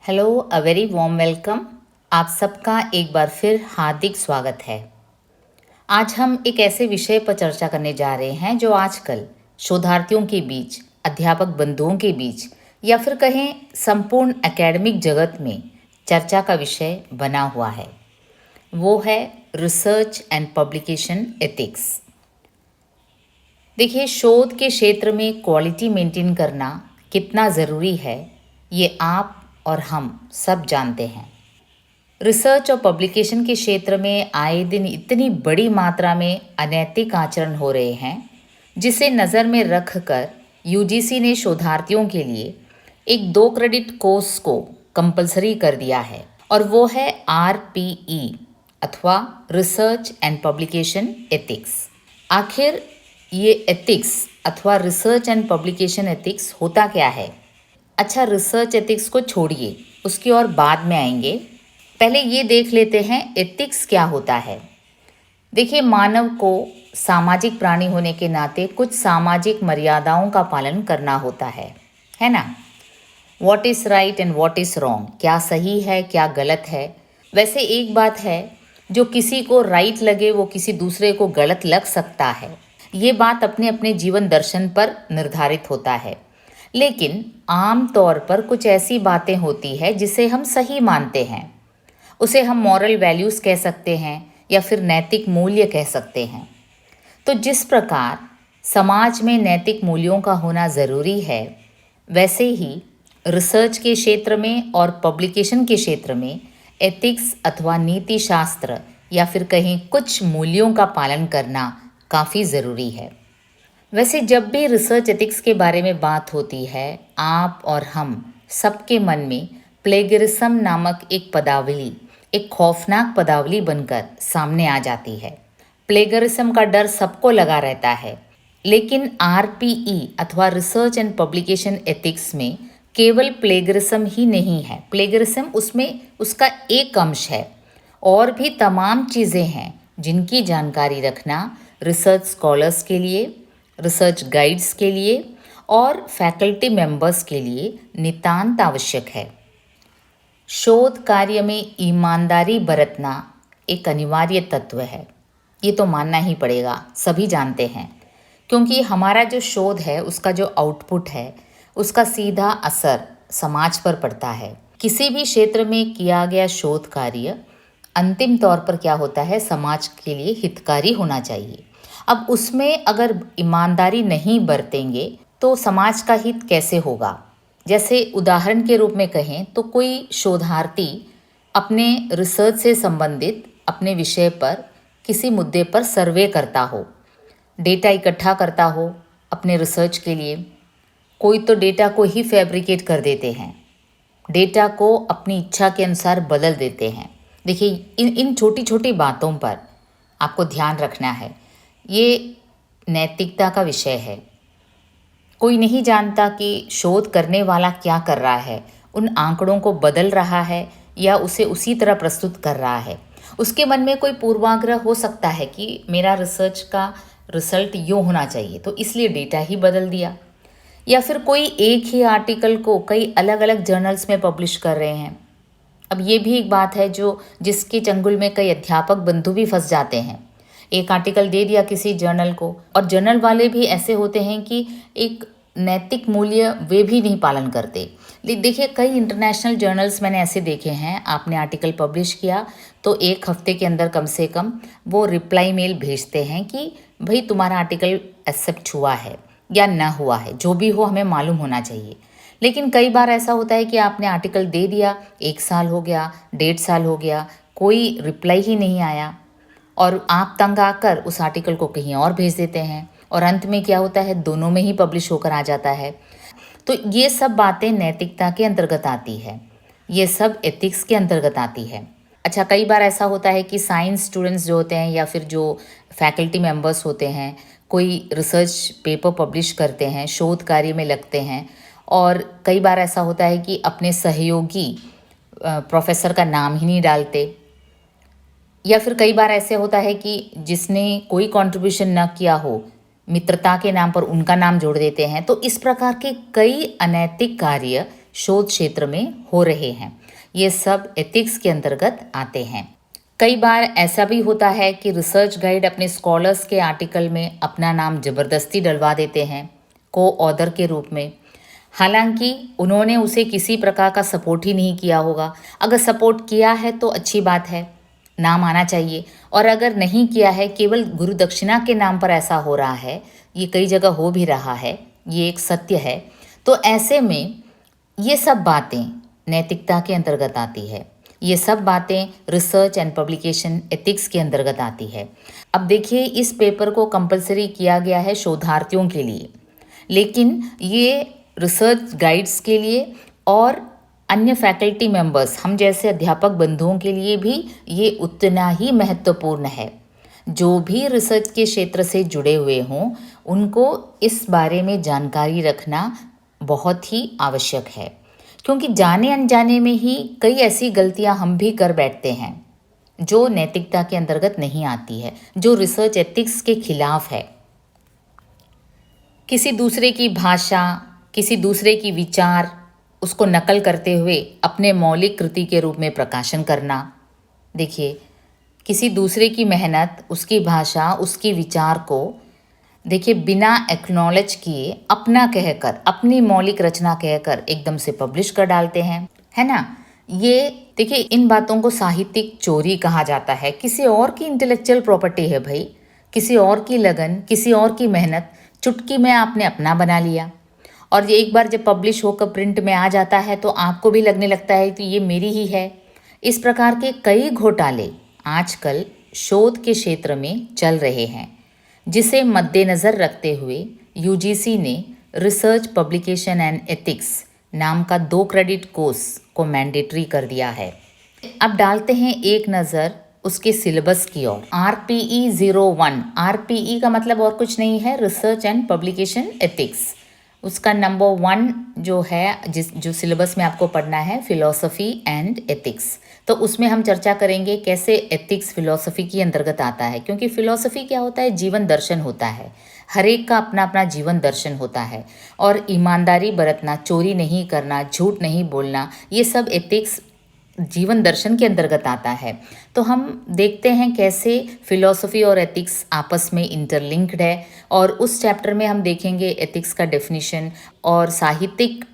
Hello, a very warm welcome. आप सबका एक बार फिर हार्दिक स्वागत है। आज हम एक ऐसे विषय पर चर्चा करने जा रहे हैं जो आजकल शोधार्थियों के बीच, अध्यापक बंधुओं के बीच या फिर कहें संपूर्ण एकेडमिक जगत में चर्चा का विषय बना हुआ है। वो है रिसर्च एंड पब्लिकेशन एथिक्स। देखिए, शोध के क्षेत्र में क्वालिटी मेंटेन करना कितना ज़रूरी है, ये आप और हम सब जानते हैं। रिसर्च और पब्लिकेशन के क्षेत्र में आए दिन इतनी बड़ी मात्रा में अनैतिक आचरण हो रहे हैं, जिसे नज़र में रखकर यूजीसी ने शोधार्थियों के लिए एक 2 क्रेडिट कोर्स को कंपलसरी कर दिया है, और वो है आरपीई अथवा रिसर्च एंड पब्लिकेशन एथिक्स। आखिर ये एथिक्स अथवा रिसर्च एंड पब्लिकेशन एथिक्स होता क्या है? अच्छा, रिसर्च एथिक्स को छोड़िए, उसकी और बाद में आएंगे। पहले ये देख लेते हैं एथिक्स क्या होता है। देखिए, मानव को सामाजिक प्राणी होने के नाते कुछ सामाजिक मर्यादाओं का पालन करना होता है ना? What is right and what is wrong, क्या सही है क्या गलत है। वैसे एक बात है, जो किसी को राइट लगे वो किसी दूसरे को गलत लग सकता है। ये बात अपने अपने जीवन दर्शन पर निर्धारित होता है। लेकिन आम तौर पर कुछ ऐसी बातें होती है जिसे हम सही मानते हैं, उसे हम मॉरल वैल्यूज़ कह सकते हैं या फिर नैतिक मूल्य कह सकते हैं। तो जिस प्रकार समाज में नैतिक मूल्यों का होना ज़रूरी है, वैसे ही रिसर्च के क्षेत्र में और पब्लिकेशन के क्षेत्र में एथिक्स अथवा नीति शास्त्र या फिर कहीं कुछ मूल्यों का पालन करना काफ़ी ज़रूरी है। वैसे जब भी रिसर्च एथिक्स के बारे में बात होती है, आप और हम सबके मन में प्लेगरिज्म नामक एक पदावली, एक खौफनाक पदावली बनकर सामने आ जाती है। प्लेगरिज्म का डर सबको लगा रहता है, लेकिन आरपीई अथवा रिसर्च एंड पब्लिकेशन एथिक्स में केवल प्लेगरिज्म ही नहीं है। प्लेगरिज्म उसमें उसका एक अंश है, और भी तमाम चीज़ें हैं जिनकी जानकारी रखना रिसर्च स्कॉलर्स के लिए, रिसर्च गाइड्स के लिए और फैकल्टी मेंबर्स के लिए नितांत आवश्यक है। शोध कार्य में ईमानदारी बरतना एक अनिवार्य तत्व है, ये तो मानना ही पड़ेगा, सभी जानते हैं। क्योंकि हमारा जो शोध है, उसका जो आउटपुट है, उसका सीधा असर समाज पर पड़ता है। किसी भी क्षेत्र में किया गया शोध कार्य अंतिम तौर पर क्या होता है, समाज के लिए हितकारी होना चाहिए। अब उसमें अगर ईमानदारी नहीं बरतेंगे तो समाज का हित कैसे होगा? जैसे उदाहरण के रूप में कहें तो कोई शोधार्थी अपने रिसर्च से संबंधित अपने विषय पर किसी मुद्दे पर सर्वे करता हो, डेटा इकट्ठा करता हो अपने रिसर्च के लिए। कोई तो डेटा को ही फैब्रिकेट कर देते हैं, डेटा को अपनी इच्छा के अनुसार बदल देते हैं। देखिए, इन छोटी छोटी बातों पर आपको ध्यान रखना है। ये नैतिकता का विषय है। कोई नहीं जानता कि शोध करने वाला क्या कर रहा है, उन आंकड़ों को बदल रहा है या उसे उसी तरह प्रस्तुत कर रहा है। उसके मन में कोई पूर्वाग्रह हो सकता है कि मेरा रिसर्च का रिजल्ट यूँ होना चाहिए, तो इसलिए डेटा ही बदल दिया। या फिर कोई एक ही आर्टिकल को कई अलग अलग जर्नल्स में पब्लिश कर रहे हैं। अब ये भी एक बात है जो जिसके चंगुल में कई अध्यापक बंधु भी फंस जाते हैं। एक आर्टिकल दे दिया किसी जर्नल को, और जर्नल वाले भी ऐसे होते हैं कि एक नैतिक मूल्य वे भी नहीं पालन करते। देखिए, कई इंटरनेशनल जर्नल्स मैंने ऐसे देखे हैं, आपने आर्टिकल पब्लिश किया तो एक हफ्ते के अंदर कम से कम वो रिप्लाई मेल भेजते हैं कि भाई तुम्हारा आर्टिकल एक्सेप्ट हुआ है या ना हुआ है, जो भी हो हमें मालूम होना चाहिए। लेकिन कई बार ऐसा होता है कि आपने आर्टिकल दे दिया, 1 साल हो गया, 1.5 साल हो गया, कोई रिप्लाई ही नहीं आया, और आप तंग आकर उस आर्टिकल को कहीं और भेज देते हैं, और अंत में क्या होता है, दोनों में ही पब्लिश होकर आ जाता है। तो ये सब बातें नैतिकता के अंतर्गत आती है, ये सब एथिक्स के अंतर्गत आती है। अच्छा, कई बार ऐसा होता है कि साइंस स्टूडेंट्स जो होते हैं या फिर जो फैकल्टी मेंबर्स होते हैं, कोई रिसर्च पेपर पब्लिश करते हैं, शोध कार्य में लगते हैं, और कई बार ऐसा होता है कि अपने सहयोगी प्रोफेसर का नाम ही नहीं डालते, या फिर कई बार ऐसे होता है कि जिसने कोई कंट्रीब्यूशन न किया हो, मित्रता के नाम पर उनका नाम जोड़ देते हैं। तो इस प्रकार के कई अनैतिक कार्य शोध क्षेत्र में हो रहे हैं, ये सब एथिक्स के अंतर्गत आते हैं। कई बार ऐसा भी होता है कि रिसर्च गाइड अपने स्कॉलर्स के आर्टिकल में अपना नाम ज़बरदस्ती डलवा देते हैं को ऑथर के रूप में, हालांकि उन्होंने उसे किसी प्रकार का सपोर्ट ही नहीं किया होगा। अगर सपोर्ट किया है तो अच्छी बात है, नाम आना चाहिए, और अगर नहीं किया है, केवल गुरु दक्षिणा के नाम पर ऐसा हो रहा है, ये कई जगह हो भी रहा है, ये एक सत्य है, तो ऐसे में ये सब बातें नैतिकता के अंतर्गत आती है, ये सब बातें रिसर्च एंड पब्लिकेशन एथिक्स के अंतर्गत आती है। अब देखिए, इस पेपर को कंपलसरी किया गया है शोधार्थियों के लिए, लेकिन ये रिसर्च गाइड्स के लिए और अन्य फैकल्टी मेंबर्स, हम जैसे अध्यापक बंधुओं के लिए भी ये उतना ही महत्वपूर्ण है। जो भी रिसर्च के क्षेत्र से जुड़े हुए हों, उनको इस बारे में जानकारी रखना बहुत ही आवश्यक है, क्योंकि जाने अनजाने में ही कई ऐसी गलतियां हम भी कर बैठते हैं जो नैतिकता के अंतर्गत नहीं आती है, जो रिसर्च एथिक्स के खिलाफ है। किसी दूसरे की भाषा, किसी दूसरे की विचार, उसको नकल करते हुए अपने मौलिक कृति के रूप में प्रकाशन करना। देखिए, किसी दूसरे की मेहनत, उसकी भाषा, उसकी विचार को देखिए बिना एक्नॉलेज किए अपना कहकर, अपनी मौलिक रचना कहकर एकदम से पब्लिश कर डालते हैं, है ना। ये देखिए, इन बातों को साहित्यिक चोरी कहा जाता है। किसी और की इंटेलेक्चुअल प्रॉपर्टी है भाई, किसी और की लगन, किसी और की मेहनत चुटकी में आपने अपना बना लिया, और ये एक बार जब पब्लिश होकर प्रिंट में आ जाता है तो आपको भी लगने लगता है कि ये मेरी ही है। इस प्रकार के कई घोटाले आजकल शोध के क्षेत्र में चल रहे हैं, जिसे मद्देनज़र रखते हुए यूजीसी ने रिसर्च पब्लिकेशन एंड एथिक्स नाम का 2 क्रेडिट कोर्स को मैंडेटरी कर दिया है। अब डालते हैं एक नज़र उसके सिलेबस की ओर। RPE 01, RPE का मतलब और कुछ नहीं है, रिसर्च एंड पब्लिकेशन एथिक्स। उसका नंबर 1 जो है, जो सिलेबस में आपको पढ़ना है, फिलॉसफी एंड एथिक्स। तो उसमें हम चर्चा करेंगे कैसे एथिक्स फिलॉसफी के अंतर्गत आता है, क्योंकि फिलॉसफी क्या होता है, जीवन दर्शन होता है। हर एक का अपना अपना जीवन दर्शन होता है, और ईमानदारी बरतना, चोरी नहीं करना, झूठ नहीं बोलना, ये सब एथिक्स जीवन दर्शन के अंतर्गत आता है। तो हम देखते हैं कैसे फिलॉसफी और एथिक्स आपस में इंटरलिंक्ड है, और उस चैप्टर में हम देखेंगे एथिक्स का डेफिनेशन और साहित्यिक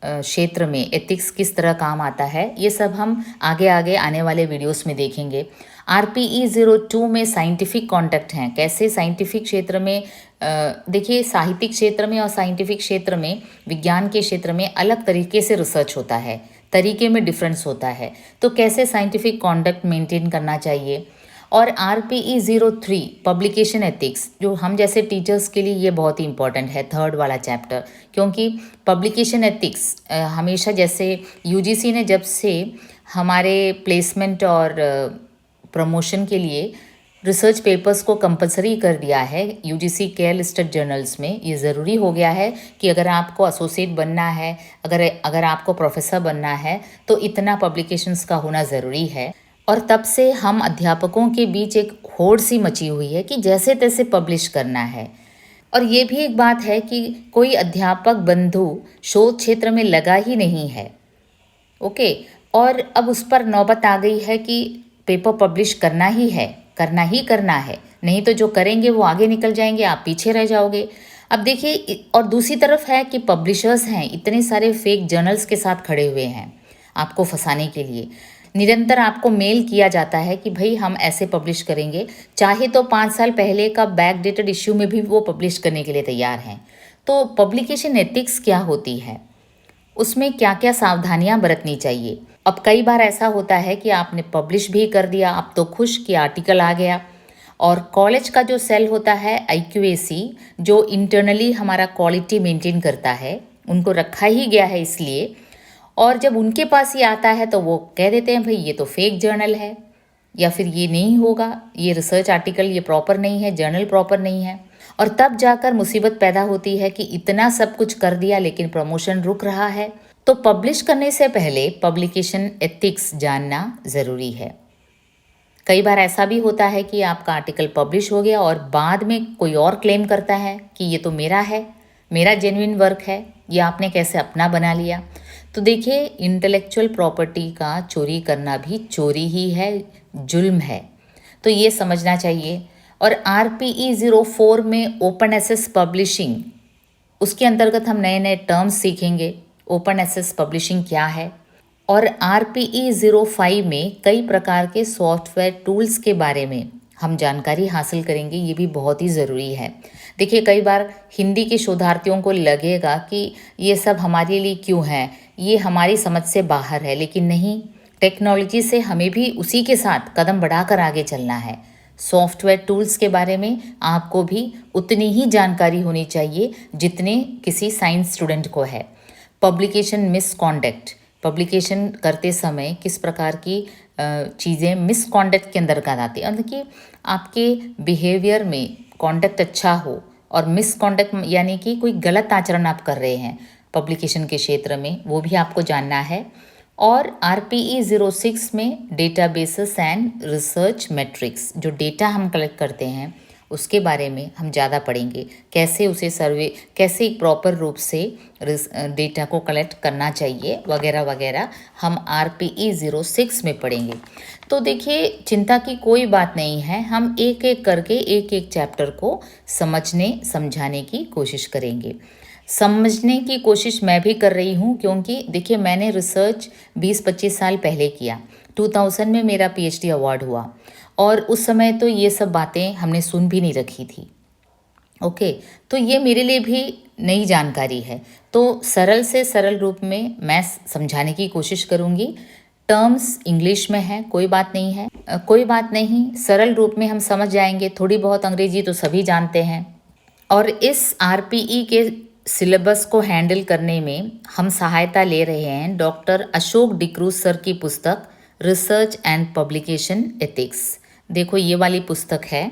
क्षेत्र में एथिक्स किस तरह काम आता है। ये सब हम आगे आगे आने वाले वीडियोस में देखेंगे। RPE 02 में साइंटिफिक कॉन्टेक्ट हैं, कैसे साइंटिफिक क्षेत्र में देखिए, साहित्यिक क्षेत्र में और साइंटिफिक क्षेत्र में, विज्ञान के क्षेत्र में अलग तरीके से रिसर्च होता है, तरीके में डिफरेंस होता है, तो कैसे साइंटिफिक कॉन्डक्ट मेंटेन करना चाहिए। और RPE 03 पब्लिकेशन एथिक्स, जो हम जैसे टीचर्स के लिए ये बहुत ही इंपॉर्टेंट है, 3rd वाला चैप्टर, क्योंकि पब्लिकेशन एथिक्स हमेशा, जैसे यूजीसी ने जब से हमारे प्लेसमेंट और प्रमोशन के लिए रिसर्च पेपर्स को कंपलसरी कर दिया है, यूजीसी केयर लिस्टेड जर्नल्स में ये ज़रूरी हो गया है कि अगर आपको एसोसिएट बनना है, अगर आपको प्रोफेसर बनना है, तो इतना पब्लिकेशंस का होना ज़रूरी है। और तब से हम अध्यापकों के बीच एक होड़ सी मची हुई है कि जैसे तैसे पब्लिश करना है। और ये भी एक बात है कि कोई अध्यापक बंधु शोध क्षेत्र में लगा ही नहीं है, ओके, और अब उस पर नौबत आ गई है कि पेपर पब्लिश करना ही है, करना ही करना है, नहीं तो जो करेंगे वो आगे निकल जाएंगे, आप पीछे रह जाओगे। अब देखिए, और दूसरी तरफ है कि पब्लिशर्स हैं, इतने सारे फेक जर्नल्स के साथ खड़े हुए हैं आपको फंसाने के लिए। निरंतर आपको मेल किया जाता है कि भाई हम ऐसे पब्लिश करेंगे, चाहे तो 5 साल पहले का बैक डेटेड इश्यू में भी वो पब्लिश करने के लिए तैयार हैं। तो पब्लिकेशन एथिक्स क्या होती है, उसमें क्या क्या सावधानियां बरतनी चाहिए। अब कई बार ऐसा होता है कि आपने पब्लिश भी कर दिया, अब तो खुश कि आर्टिकल आ गया, और कॉलेज का जो सेल होता है IQAC, जो इंटरनली हमारा क्वालिटी मेंटेन करता है, उनको रखा ही गया है इसलिए, और जब उनके पास ये आता है तो वो कह देते हैं भाई ये तो फेक जर्नल है, या फिर ये नहीं होगा, ये रिसर्च आर्टिकल ये प्रॉपर नहीं है, जर्नल प्रॉपर नहीं है। और तब जाकर मुसीबत पैदा होती है कि इतना सब कुछ कर दिया लेकिन प्रमोशन रुक रहा है। तो पब्लिश करने से पहले पब्लिकेशन एथिक्स जानना ज़रूरी है। कई बार ऐसा भी होता है कि आपका आर्टिकल पब्लिश हो गया और बाद में कोई और क्लेम करता है कि ये तो मेरा है, मेरा जेन्युइन वर्क है, ये आपने कैसे अपना बना लिया। तो देखिए, इंटेलेक्चुअल प्रॉपर्टी का चोरी करना भी चोरी ही है, जुल्म है, तो ये समझना चाहिए। और RPE 04 में ओपन एसेस पब्लिशिंग, उसके अंतर्गत हम नए नए टर्म्स सीखेंगे। ओपन एसेस पब्लिशिंग क्या है, और RPE 05 में कई प्रकार के सॉफ्टवेयर टूल्स के बारे में हम जानकारी हासिल करेंगे। ये भी बहुत ही ज़रूरी है। देखिए, कई बार हिंदी के शोधार्थियों को लगेगा कि ये सब हमारे लिए क्यों है, ये हमारी समझ से बाहर है, लेकिन नहीं, टेक्नोलॉजी से हमें भी उसी के साथ कदम बढ़ाकर आगे चलना है। सॉफ्टवेयर टूल्स के बारे में आपको भी उतनी ही जानकारी होनी चाहिए जितने किसी साइंस स्टूडेंट को है। पब्लिकेशन मिसकॉन्डक्ट, पब्लिकेशन करते समय किस प्रकार की चीज़ें मिसकॉन्डक्ट के अंतर्गत आती है, मतलब कि आपके बिहेवियर में कॉन्डक्ट अच्छा हो और मिसकॉन्डक्ट यानी कि कोई गलत आचरण आप कर रहे हैं पब्लिकेशन के क्षेत्र में, वो भी आपको जानना है। और RPE 06 में डेटाबेसेस एंड रिसर्च मैट्रिक्स, जो डेटा हम कलेक्ट करते हैं उसके बारे में हम ज़्यादा पढ़ेंगे, कैसे उसे सर्वे, कैसे एक प्रॉपर रूप से डेटा को कलेक्ट करना चाहिए वगैरह वगैरह, हम RPE 06 में पढ़ेंगे। तो देखिए, चिंता की कोई बात नहीं है, हम एक एक करके एक एक चैप्टर को समझने समझाने की कोशिश करेंगे। समझने की कोशिश मैं भी कर रही हूँ, क्योंकि देखिए, मैंने रिसर्च 20-25 साल पहले किया। 2000 में मेरा PhD अवार्ड हुआ, और उस समय तो ये सब बातें हमने सुन भी नहीं रखी थी। ओके, तो ये मेरे लिए भी नई जानकारी है, तो सरल से सरल रूप में मैं समझाने की कोशिश करूँगी। टर्म्स इंग्लिश में है, कोई बात नहीं है, कोई बात नहीं, सरल रूप में हम समझ जाएंगे। थोड़ी बहुत अंग्रेजी तो सभी जानते हैं। और इस RPE के सिलेबस को हैंडल करने में हम सहायता ले रहे हैं डॉक्टर अशोक डिक्रूज सर की पुस्तक रिसर्च एंड पब्लिकेशन एथिक्स। देखो, ये वाली पुस्तक है।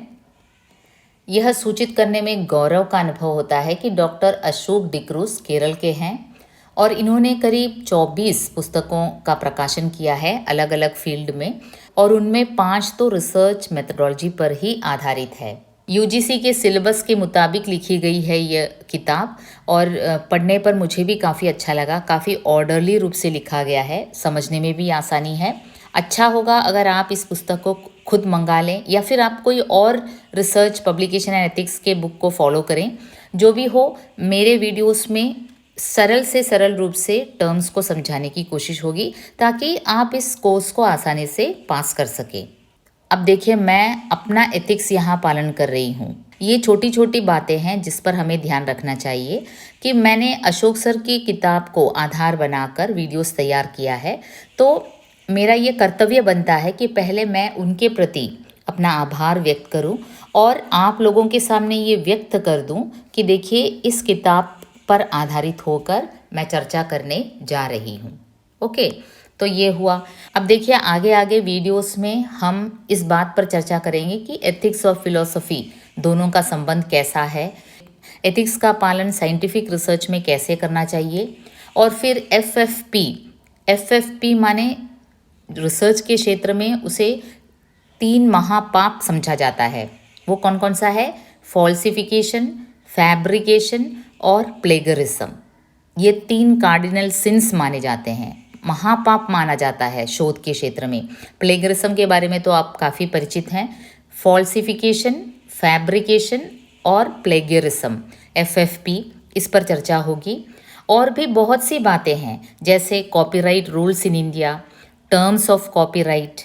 यह सूचित करने में गौरव का अनुभव होता है कि डॉक्टर अशोक डिक्रूज केरल के हैं, और इन्होंने करीब 24 पुस्तकों का प्रकाशन किया है अलग अलग फील्ड में, और उनमें 5 तो रिसर्च मेथडोलॉजी पर ही आधारित है। UGC के सिलेबस के मुताबिक लिखी गई है यह किताब, और पढ़ने पर मुझे भी काफ़ी अच्छा लगा। काफ़ी ऑर्डरली रूप से लिखा गया है, समझने में भी आसानी है। अच्छा होगा अगर आप इस पुस्तक को खुद मंगा लें, या फिर आप कोई और रिसर्च पब्लिकेशन एंड एथिक्स के बुक को फॉलो करें। जो भी हो, मेरे वीडियोस में सरल से सरल रूप से टर्म्स को समझाने की कोशिश होगी, ताकि आप इस कोर्स को आसानी से पास कर सकें। अब देखिए, मैं अपना एथिक्स यहाँ पालन कर रही हूँ। ये छोटी छोटी बातें हैं जिस पर हमें ध्यान रखना चाहिए कि मैंने अशोक सर की किताब को आधार बनाकर वीडियोस तैयार किया है, तो मेरा ये कर्तव्य बनता है कि पहले मैं उनके प्रति अपना आभार व्यक्त करूं, और आप लोगों के सामने ये व्यक्त कर दूं कि देखिए, इस किताब पर आधारित होकर मैं चर्चा करने जा रही हूँ। ओके, तो ये हुआ। अब देखिए, आगे आगे वीडियोस में हम इस बात पर चर्चा करेंगे कि एथिक्स और फिलॉसफी दोनों का संबंध कैसा है, एथिक्स का पालन साइंटिफिक रिसर्च में कैसे करना चाहिए, और फिर FFP माने रिसर्च के क्षेत्र में उसे 3 महापाप समझा जाता है। वो कौन कौन सा है? फॉल्सिफिकेशन, फैब्रिकेशन और प्लेगरिज्म। ये 3 कार्डिनल सिंस माने जाते हैं, महापाप माना जाता है शोध के क्षेत्र में। प्लेगरिज्म के बारे में तो आप काफ़ी परिचित हैं। फॉल्सिफिकेशन, फैब्रिकेशन और प्लेगरिज्म, FFP, इस पर चर्चा होगी। और भी बहुत सी बातें हैं, जैसे copyright rules in India, terms of copyright,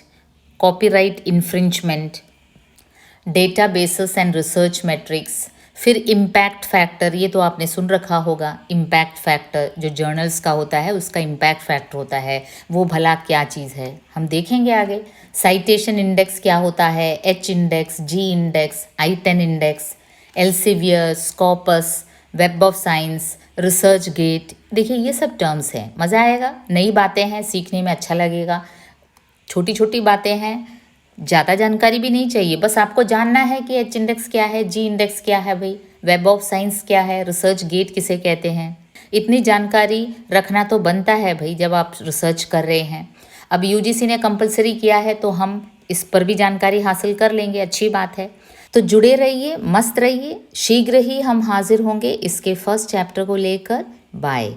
copyright infringement, databases and research matrix, फिर इम्पैक्ट फैक्टर, ये तो आपने सुन रखा होगा। इम्पैक्ट फैक्टर जो जर्नल्स का होता है, उसका इम्पैक्ट फैक्टर होता है, वो भला क्या चीज़ है, हम देखेंगे आगे। साइटेशन इंडेक्स क्या होता है, H index, G index, I10 index, Elsevier, Scopus, Web of Science, ResearchGate. देखिए, ये सब टर्म्स हैं, मज़ा आएगा, नई बातें हैं, सीखने में अच्छा लगेगा। छोटी छोटी बातें हैं, ज़्यादा जानकारी भी नहीं चाहिए, बस आपको जानना है कि H इंडेक्स क्या है, G इंडेक्स क्या है भाई, वेब ऑफ साइंस क्या है, रिसर्च गेट किसे कहते हैं। इतनी जानकारी रखना तो बनता है भाई जब आप रिसर्च कर रहे हैं। अब UGC ने कंपलसरी किया है, तो हम इस पर भी जानकारी हासिल कर लेंगे, अच्छी बात है। तो जुड़े रहिए, मस्त रहिए, शीघ्र ही हम हाजिर होंगे इसके फर्स्ट चैप्टर को लेकर। बाय।